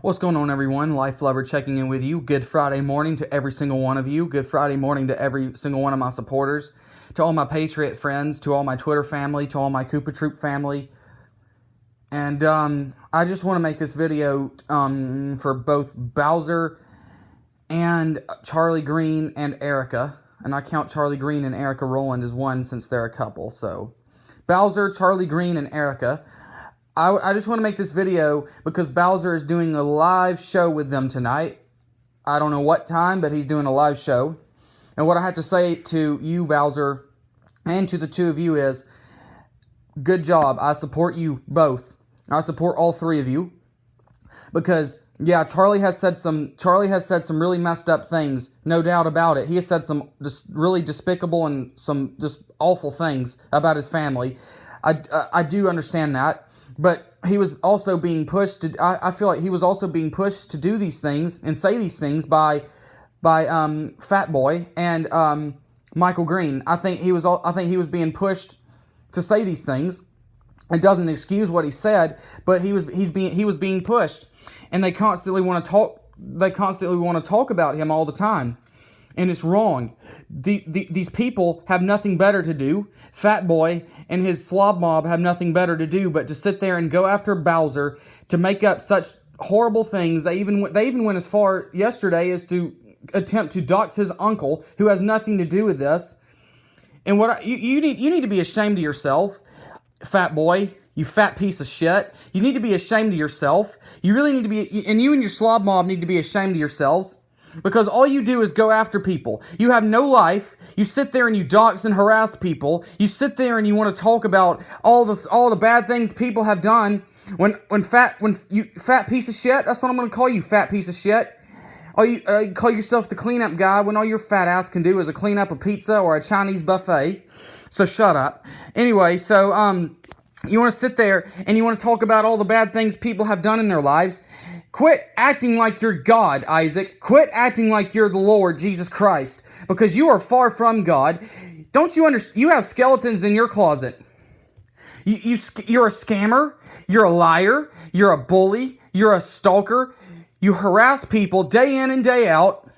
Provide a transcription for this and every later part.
What's going on, everyone? Life Lover checking in with you. Good Friday morning to every single one of you. Good Friday morning to every single one of my supporters. To all my Patriot friends, to all my Twitter family, to all my KOOPATROOP family. And I just want to make this video for both Bowser and Charlie Green and Erica. And I count Charlie Green and Erica Rowland as one since they're a couple. So, Bowser, Charlie Green, and Erica. I just want to make this video because Bowser is doing a live show with them tonight. I don't know what time, but he's doing a live show. And what I have to say to you, Bowser, and to the two of you is, good job. I support you both. I support all three of you. Because, yeah, Charlie has said some really messed up things, no doubt about it. He has said some just really despicable and some just awful things about his family. I do understand that. But he was also being pushed to. I feel like he was also being pushed to do these things and say these things by Fat Boy and Michael Green. I think he was being pushed to say these things. It doesn't excuse what he said, but he was being pushed, and they constantly want to talk. They constantly want to talk about him all the time, and it's wrong. These people have nothing better to do. Fat Boy and his slob mob have nothing better to do but to sit there and go after Bowser to make up such horrible things. They even went as far yesterday as to attempt to dox his uncle, who has nothing to do with this. And you need to be ashamed of yourself, Fat Boy. You fat piece of shit. You need to be ashamed of yourself. You really need to be, and you and your slob mob need to be ashamed of yourselves. Because all you do is go after people. You have no life. You sit there and you dox and harass people. You sit there and you want to talk about all the bad things people have done. When you fat piece of shit, that's what I'm going to call you, fat piece of shit. You call yourself the cleanup guy when all your fat ass can do is clean up a pizza or a Chinese buffet. So shut up. Anyway, so you want to sit there and you want to talk about all the bad things people have done in their lives. Quit acting like you're God, Isaac. Quit acting like you're the Lord, Jesus Christ. Because you are far from God. Don't you understand? You have skeletons in your closet. You're a scammer. You're a liar. You're a bully. You're a stalker. You harass people day in and day out.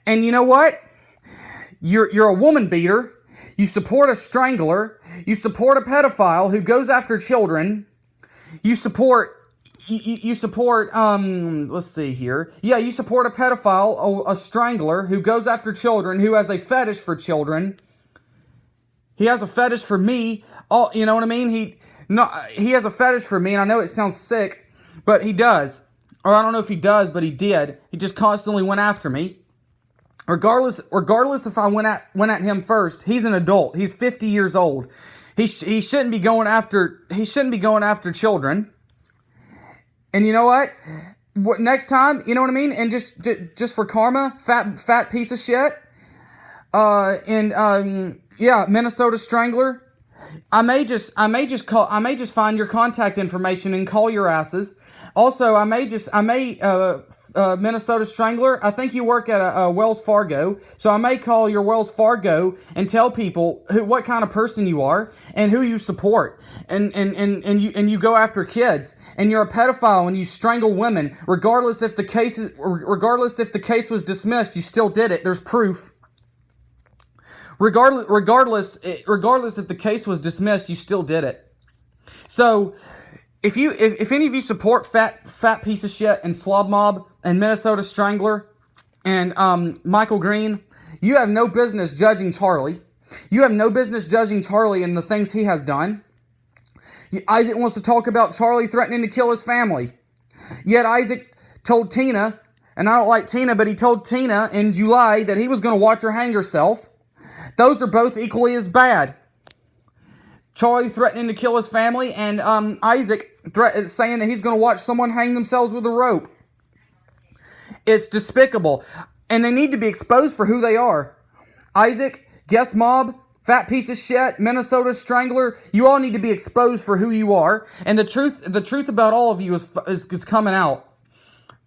And you know what? You're a woman beater. You support a strangler. You support a pedophile who goes after children. You support, let's see here. Yeah, you support a pedophile, a strangler who goes after children, who has a fetish for children. He has a fetish for me. You know what I mean? He has a fetish for me, and I know it sounds sick, but he does. Or I don't know if he does, but he did. He just constantly went after me. Regardless if I went at him first, he's an adult. He's 50 years old. He shouldn't be going after children. And you know what? Next time, you know what I mean? And just for karma, fat piece of shit. Yeah, Minnesota Strangler. I may just find your contact information and call your asses. Also, Minnesota Strangler, I think you work at a Wells Fargo, so I may call your Wells Fargo and tell people what kind of person you are and who you support, and you go after kids, and you're a pedophile and you strangle women, regardless if the case was dismissed, you still did it. There's proof. Regardless if the case was dismissed, you still did it. So, if any of you support fat piece of shit and slob mob and Minnesota Strangler and Michael Green, you have no business judging Charlie. You have no business judging Charlie and the things he has done. Isaac wants to talk about Charlie threatening to kill his family. Yet Isaac told Tina, and I don't like Tina, but he told Tina in July that he was going to watch her hang herself. Those are both equally as bad. Charlie threatening to kill his family, and Isaac saying that he's going to watch someone hang themselves with a rope. It's despicable, and they need to be exposed for who they are. Isaac, Guest Mob, fat piece of shit, Minnesota Strangler, you all need to be exposed for who you are, and the truth about all of you is coming out.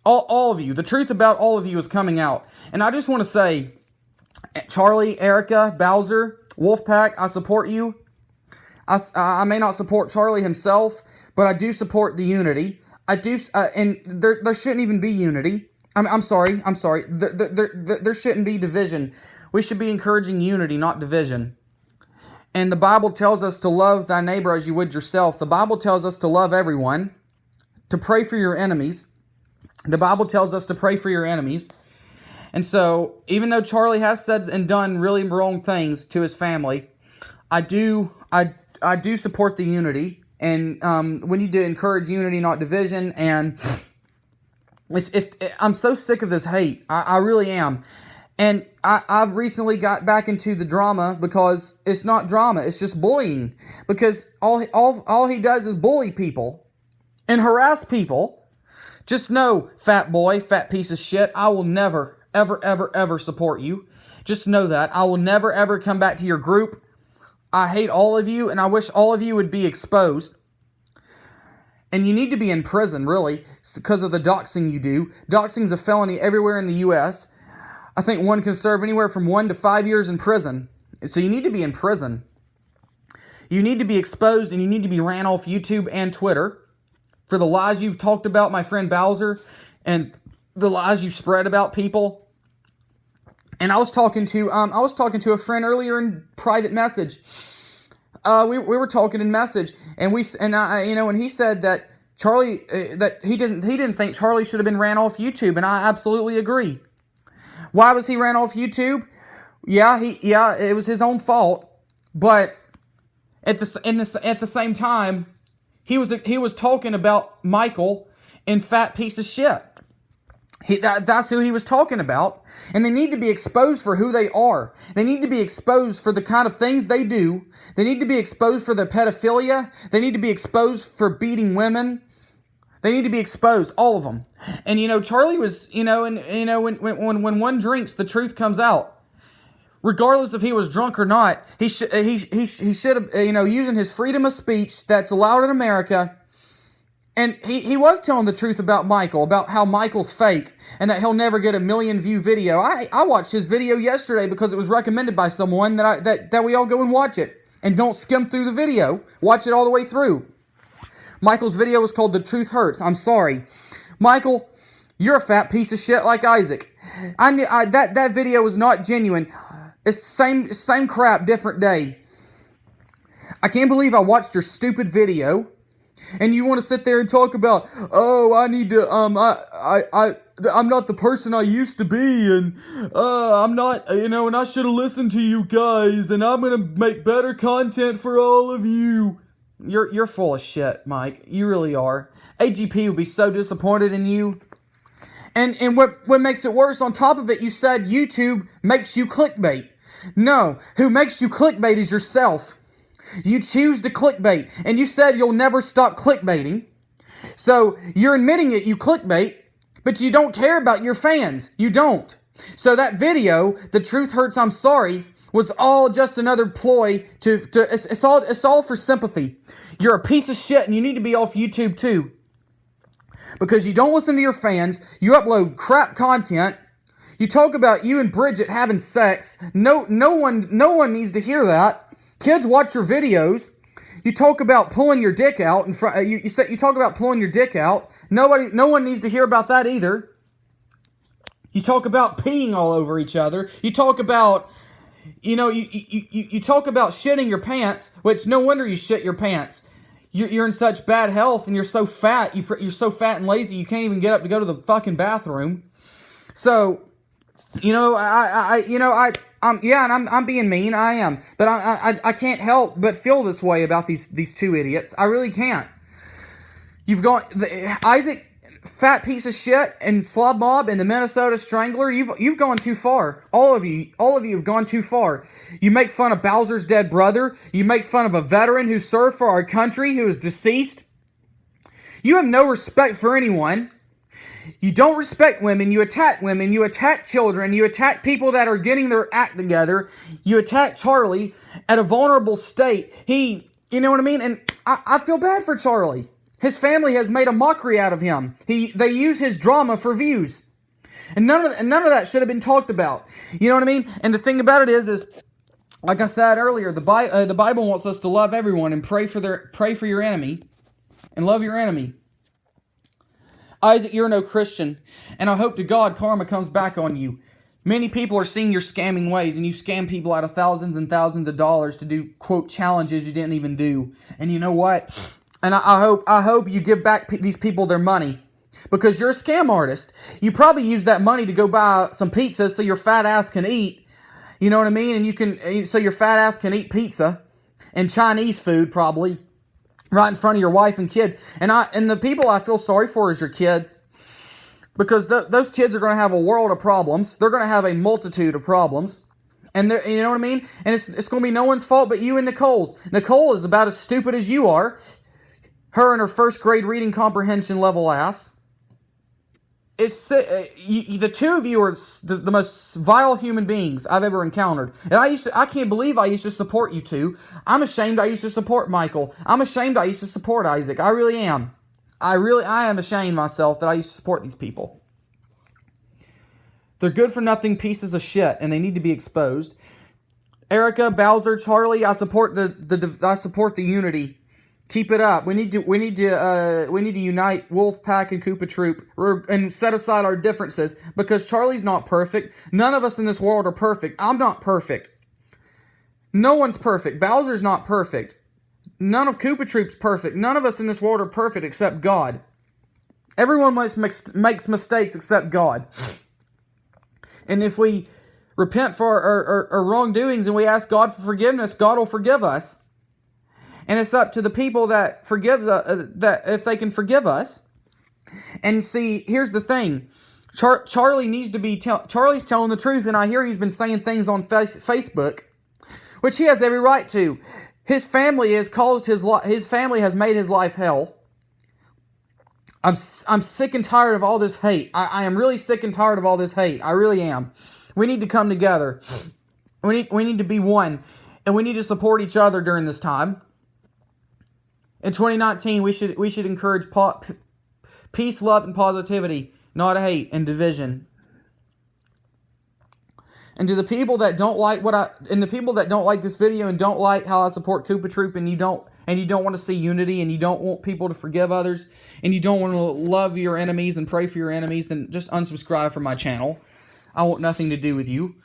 All of you, the truth about all of you is coming out. And I just want to say, Charlie, Erica, Bowser, WolfPack, I support you. I may not support Charlie himself, but I do support the unity. I do, and there shouldn't even be unity. I'm sorry. There shouldn't be division. We should be encouraging unity, not division. And the Bible tells us to love thy neighbor as you would yourself. The Bible tells us to love everyone, to pray for your enemies. The Bible tells us to pray for your enemies. And so, even though Charlie has said and done really wrong things to his family, I do support the unity. And we need to encourage unity, not division. And I'm so sick of this hate. I really am. And I've recently got back into the drama because it's not drama. It's just bullying. Because all he does is bully people and harass people. Just know, fat boy, fat piece of shit, I will never, ever support you. Just know that. I will never, ever come back to your group. I hate all of you, and I wish all of you would be exposed. And you need to be in prison, really, because of the doxing you do. Doxing is a felony everywhere in the U.S. I think one can serve anywhere from 1 to 5 years in prison. So you need to be in prison. You need to be exposed, and you need to be ran off YouTube and Twitter for the lies you've talked about, my friend Bowser, and the lies you've spread about people. And I was talking to a friend earlier in private message. We were talking in message, and he said that Charlie that he didn't think Charlie should have been ran off YouTube, and I absolutely agree. Why was he ran off YouTube? Yeah, it was his own fault, but at the same time, he was talking about Michael and fat piece of shit. That's who he was talking about. And they need to be exposed for who they are. They need to be exposed for the kind of things they do. They need to be exposed for their pedophilia. They need to be exposed for beating women. They need to be exposed, all of them. And Charlie was, when one drinks, the truth comes out. Regardless if he was drunk or not, he should have, using his freedom of speech that's allowed in America. And he was telling the truth about Michael, about how Michael's fake, and that he'll never get a 1 million view video. I watched his video yesterday because it was recommended by someone that we all go and watch it. And don't skim through the video. Watch it all the way through. Michael's video was called The Truth Hurts. I'm sorry. Michael, you're a fat piece of shit like Isaac. That video was not genuine. It's same crap, different day. I can't believe I watched your stupid video. And you want to sit there and talk about, oh, I need to, I'm not the person I used to be, and, I'm not, and I should have listened to you guys, and I'm gonna make better content for all of you. You're full of shit, Mike. You really are. AGP would be so disappointed in you. And what makes it worse, on top of it, you said YouTube makes you clickbait. No, who makes you clickbait is yourself. You choose to clickbait, and you said you'll never stop clickbaiting. So you're admitting it, you clickbait, but you don't care about your fans. You don't. So that video, The Truth Hurts, I'm Sorry, was all just another ploy it's all for sympathy. You're a piece of shit, and you need to be off YouTube too. Because you don't listen to your fans, you upload crap content, you talk about you and Bridget having sex. No one needs to hear that. Kids watch your videos. You talk about pulling your dick out in front. You talk about pulling your dick out. No one needs to hear about that either. You talk about peeing all over each other. You talk about, you talk about shitting your pants. Which no wonder you shit your pants. You're in such bad health, and you're so fat. You're so fat and lazy. You can't even get up to go to the fucking bathroom. So, I'm being mean. I am, but I can't help but feel this way about these two idiots. I really can't. You've got Isaac, fat piece of shit, and Slob Mob, and the Minnesota Strangler. You've gone too far. All of you have gone too far. You make fun of Bowser's dead brother. You make fun of a veteran who served for our country who is deceased. You have no respect for anyone. You don't respect women, you attack children, you attack people that are getting their act together, you attack Charlie at a vulnerable state. You know what I mean? And I feel bad for Charlie. His family has made a mockery out of him. They use his drama for views. And none of that should have been talked about. You know what I mean? And the thing about it is like I said earlier, the Bible wants us to love everyone and pray for your enemy and love your enemy. Isaac, you're no Christian, and I hope to God karma comes back on you. Many people are seeing your scamming ways, and you scam people out of thousands and thousands of dollars to do, quote, challenges you didn't even do. And you know what? And I hope you give back these people their money, because you're a scam artist. You probably use that money to go buy some pizza so your fat ass can eat. You know what I mean? And you can, so your fat ass can eat pizza and Chinese food probably right in front of your wife and kids. And the people I feel sorry for is your kids. Because those kids are going to have a world of problems. They're going to have a multitude of problems. And you know what I mean? And it's going to be no one's fault but you and Nicole's. Nicole is about as stupid as you are. Her and her first grade reading comprehension level ass. The two of you are the most vile human beings I've ever encountered. And I can't believe I used to support you two. I'm ashamed I used to support Michael. I'm ashamed I used to support Isaac. I really am. I am ashamed myself that I used to support these people. They're good for nothing pieces of shit, and they need to be exposed. Erica, Bowser, Charlie, I support the unity. Keep it up. We need to unite WolfPack and KOOPATROOP and set aside our differences, because Charlie's not perfect. None of us in this world are perfect. I'm not perfect. No one's perfect. Bowser's not perfect. None of KOOPATROOP's perfect. None of us in this world are perfect except God. Everyone makes mistakes except God. And if we repent for our wrongdoings and we ask God for forgiveness, God will forgive us. And it's up to the people that that if they can forgive us. And see, here's the thing. Charlie needs to be... Charlie's telling the truth, and I hear he's been saying things on Facebook, which he has every right to. His family has made his life hell. I'm sick and tired of all this hate. I am really sick and tired of all this hate. I really am. We need to come together. We need to be one, and we need to support each other during this time. In 2019, we should encourage peace, love, and positivity, not hate and division. And to the people that don't like the people that don't like this video and don't like how I support KOOPATROOP, and you don't want to see unity, and you don't want people to forgive others, and you don't want to love your enemies and pray for your enemies, then just unsubscribe from my channel. I want nothing to do with you.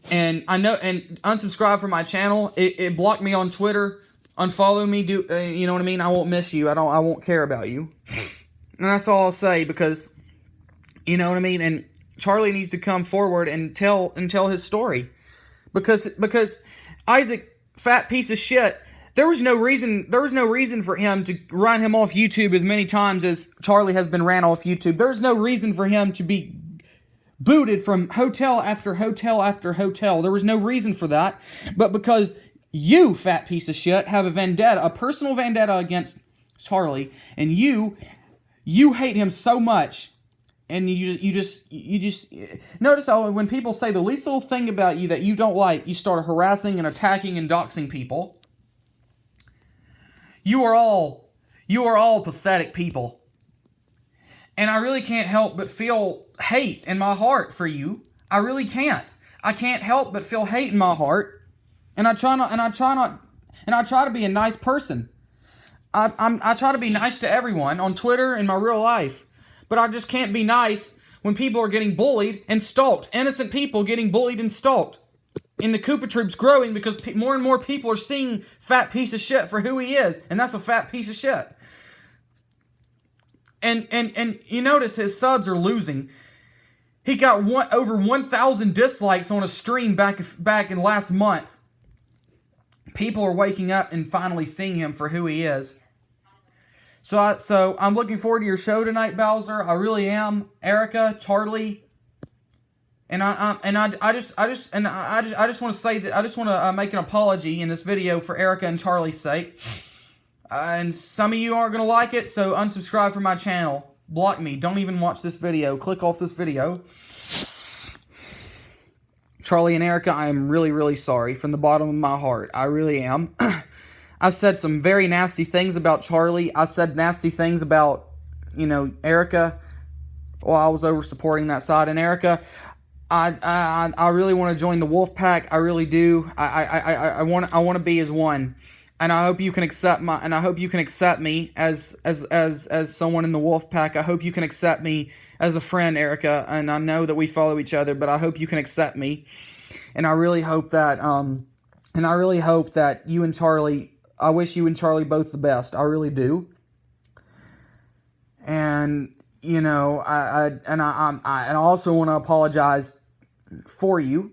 And unsubscribe from my channel. It blocked me on Twitter. Unfollow me. You know what I mean? I won't miss you. I won't care about you. And that's all I'll say, because you know what I mean. And Charlie needs to come forward and tell his story, because Isaac, fat piece of shit. There was no reason for him to run him off YouTube as many times as Charlie has been ran off YouTube. There's no reason for him to be booted from hotel after hotel after hotel. There was no reason for that. But because you, fat piece of shit, have a personal vendetta against Charlie, and you hate him so much. And you just notice how when people say the least little thing about you that you don't like, you start harassing and attacking and doxing people. You are all pathetic people. And I really can't help but feel hate in my heart for you. I really can't. I can't help but feel hate in my heart. And I try to be a nice person. I try to be nice to everyone on Twitter and my real life. But I just can't be nice when people are getting bullied and stalked. Innocent people getting bullied and stalked. And the KOOPATROOP's growing because more and more people are seeing fat piece of shit for who he is. And that's a fat piece of shit. And you notice his subs are losing. He got over 1,000 dislikes on a stream back in last month. People are waking up and finally seeing him for who he is. So I'm looking forward to your show tonight, Bowser. I really am. Erica, Charlie, and I just want to say that I just want to make an apology in this video for Erica and Charlie's sake. And some of you aren't gonna like it, so unsubscribe from my channel. Block me. Don't even watch this video. Click off this video. Charlie and Erica, I am really, really sorry from the bottom of my heart. I really am. I've said some very nasty things about Charlie. I said nasty things about, Erica. Well, I was over supporting that side. And Erica, I really want to join the WolfPack. I really do. I want to be as one. and I hope you can accept me as someone in the WolfPack. I hope you can accept me as a friend, Erica. And I know that we follow each other, but I hope you can accept me. And I really hope that you and Charlie. I wish you and Charlie both the best. I really do. And I also want to apologize for you.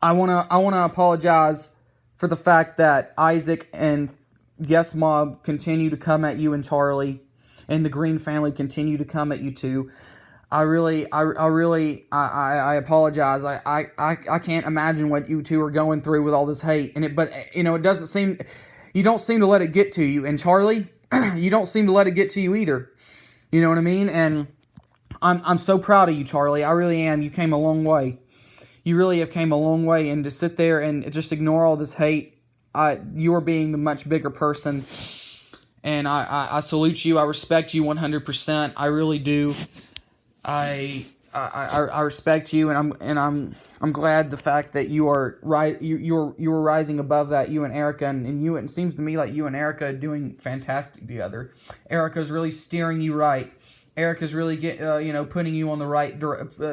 I want to apologize for the fact that Isaac and Yes Mob continue to come at you and Charlie, and the Green family continue to come at you too. I apologize. I can't imagine what you two are going through with all this hate. But it doesn't seem, you don't seem to let it get to you. And Charlie, you don't seem to let it get to you either. You know what I mean? And I'm so proud of you, Charlie. I really am. You came a long way. You really have came a long way. And to sit there and just ignore all this hate, you are being the much bigger person. And I salute you. I respect you 100%. I really do. I respect you, and I'm glad the fact that you are right. You were rising above that. You and Erica, and you. It seems to me like you and Erica are doing fantastic together. Erica's really steering you right. Erica's really putting you on the right,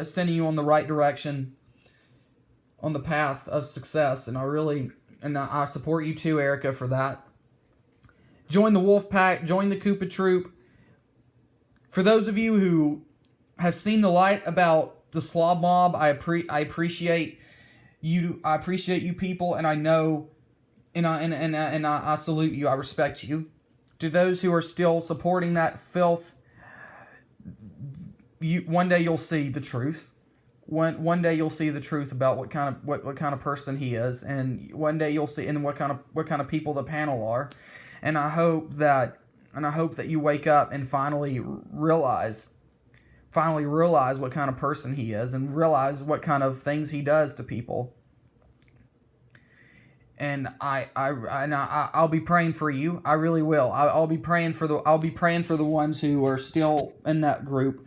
sending you on the right direction, on the path of success. And I support you too, Erica, for that. Join the WolfPack. Join the KOOPATROOP. For those of you who have seen the light about the slob mob, I appreciate you. I appreciate you people, and I know, and I salute you. I respect you. To those who are still supporting that filth, one day you'll see the truth. One day you'll see the truth about what kind of person he is, and one day you'll see what kind of people the panel are, and I hope that you wake up and finally realize what kind of person he is, and realize what kind of things he does to people. And I'll be praying for you. I really will. I'll be praying for the ones who are still in that group.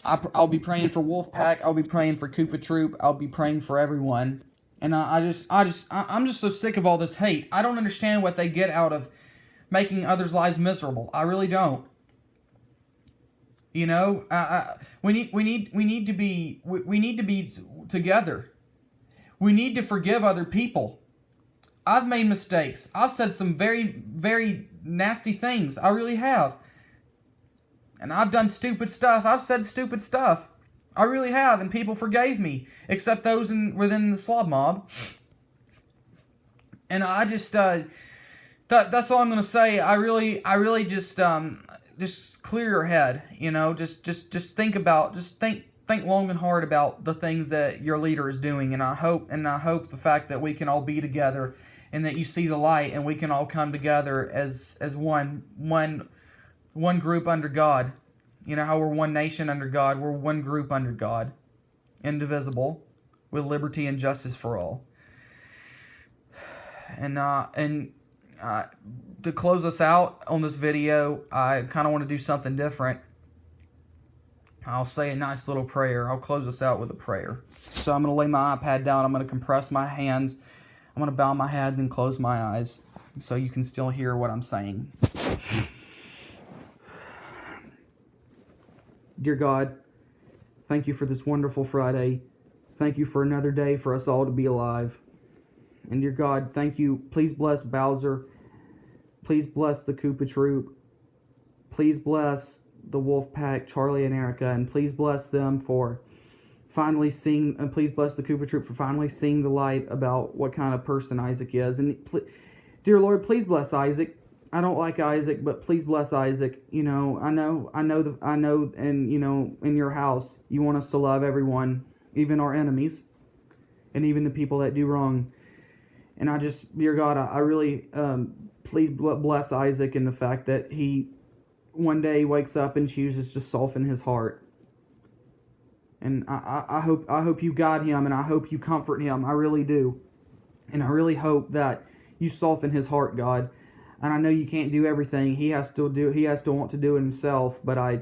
I'll be praying for WolfPack. I'll be praying for KOOPATROOP. I'll be praying for everyone. And I'm just so sick of all this hate. I don't understand what they get out of making others' lives miserable. I really don't. We need to be together. We need to forgive other people. I've made mistakes. I've said some very, very nasty things. I really have. And I've done stupid stuff. I've said stupid stuff. I really have, and people forgave me, except those within the slob mob. And I just that's all I'm gonna say. I really just clear your head. Just think long and hard about the things that your leader is doing. And I hope the fact that we can all be together, and that you see the light, and we can all come together as one group under God. You know how we're one nation under God, we're one group under God, indivisible, with liberty and justice for all. And to close us out on this video, I kind of want to do something different. I'll say a nice little prayer. I'll close us out with a prayer. So I'm going to lay my iPad down. I'm going to compress my hands. I'm going to bow my head and close my eyes so you can still hear what I'm saying. Dear God, thank you for this wonderful Friday. Thank you for another day for us all to be alive. And dear God, thank you. Please bless Bowser. Please bless the KOOPATROOP. Please bless the WolfPack, Charlie and Erica. And please bless them for finally seeing, and please bless the KOOPATROOP for finally seeing the light about what kind of person Isaac is. And dear Lord, please bless Isaac. I don't like Isaac, but please bless Isaac. I know, and in your house, you want us to love everyone, even our enemies, and even the people that do wrong. And I just, dear God, I really, please bless Isaac in the fact that he one day wakes up and chooses to soften his heart. And I hope you guide him, and I hope you comfort him. I really do. And I really hope that you soften his heart, God. And I know you can't do everything. He has to want to do it himself. But I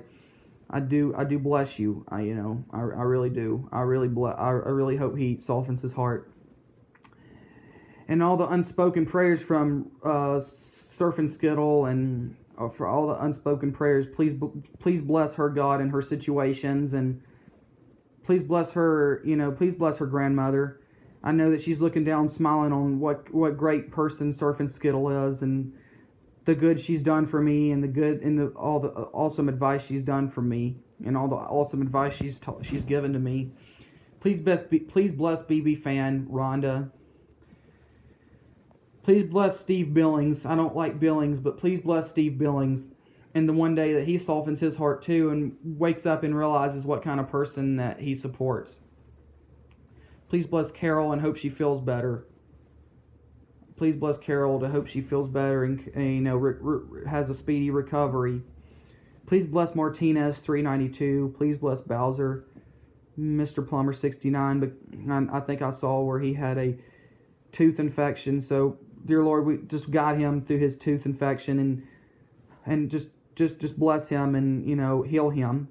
do bless you. I really do. I really hope he softens his heart. And all the unspoken prayers from Surf and Skittle, and for all the unspoken prayers, please bless her, God, in her situations, and please bless her, please bless her grandmother. I know that she's looking down, smiling on what great person Surf and Skittle is, and the good she's done for me, and the good and all the awesome advice she's done for me, and all the awesome advice she's given to me. Please bless BB Fan, Rhonda. Please bless Steve Billings. I don't like Billings, but please bless Steve Billings. And the one day that he softens his heart too and wakes up and realizes what kind of person that he supports. Please bless Carol and hope she feels better. Please bless Carol to hope she feels better and has a speedy recovery. Please bless Martinez 392. Please bless Bowser, Mr. Plumber 69. But I think I saw where he had a tooth infection. So dear Lord, we just guide him through his tooth infection and just bless him and heal him.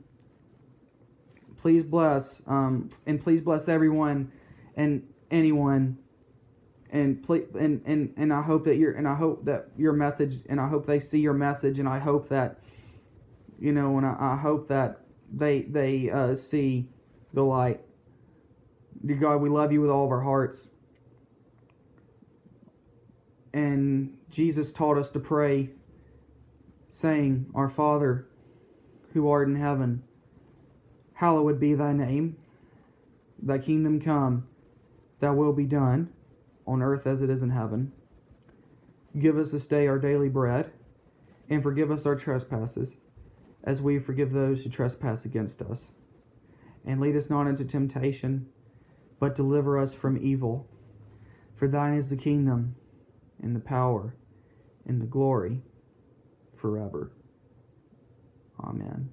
Please bless and please bless everyone and anyone. And I hope that your message, and I hope they see your message, and I hope that and I hope that they see the light. Dear God, we love you with all of our hearts. And Jesus taught us to pray, saying, Our Father, who art in heaven, hallowed be thy name. Thy kingdom come, thy will be done, on earth as it is in heaven. Give us this day our daily bread, and forgive us our trespasses, as we forgive those who trespass against us. And lead us not into temptation, but deliver us from evil. For thine is the kingdom, and the power, and the glory, forever. Amen.